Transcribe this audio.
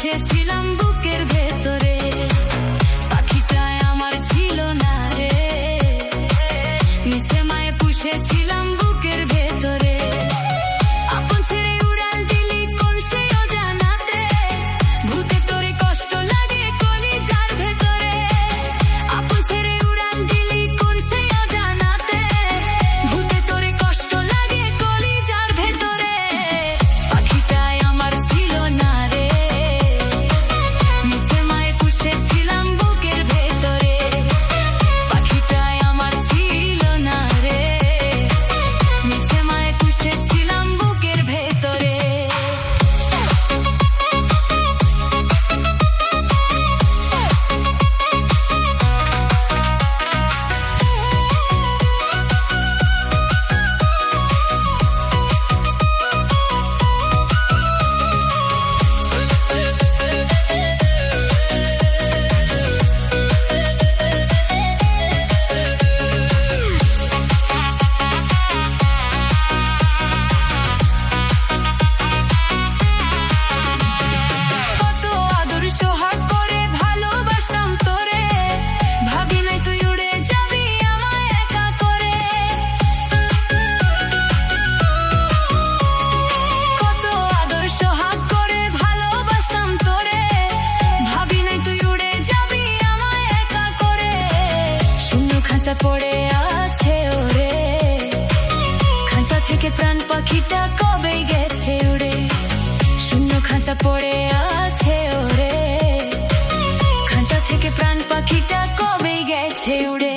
পুষেছিলাম বুকের ভেতরে, পাখিটায় আমার ছিল না রে। মিছে মায়ে পুষেছিলাম বুকের ভেতরে, আপন ছেড়ে উড়াল দিলি কোন সে অজানাতে। ভূতে তোরে কষ্ট লাগে কলিজার ভেতরে, আপন ছেড়ে উড়াল দিলি কোন সে অজানাতে। ভূতে তোরে কষ্ট লাগে কলিজার ভেতরে, পাখিটায় আমার ছিল না রে। মিছে মায়ে পুষেছিলাম বুকের ভেতরে, পাখিটায় আমার ছিল না রে। মিছে মায়ে পুষেছিলাম বুকের ভেতরে। কত আদর সোহাগ করে ভালোবাসতাম তোরে, ভাবি নাই তুই উড়ে যাবি আমায় একা করে। কত আদর সোহাগ করে ভালোবাসতাম তোরে, ভাবি নাই তুই উড়ে যাবি আমায় একা করে। শূন্য খাঁচা পড়ে আছে ওরে, খাঁচা থেকে প্রাণ পাখিটা কবে গেছে উড়ে। শূন্য খাঁচা পড়ে আছে ওরে, খাঁচা থেকে প্রাণ পাখিটা কবে গেছে উড়ে।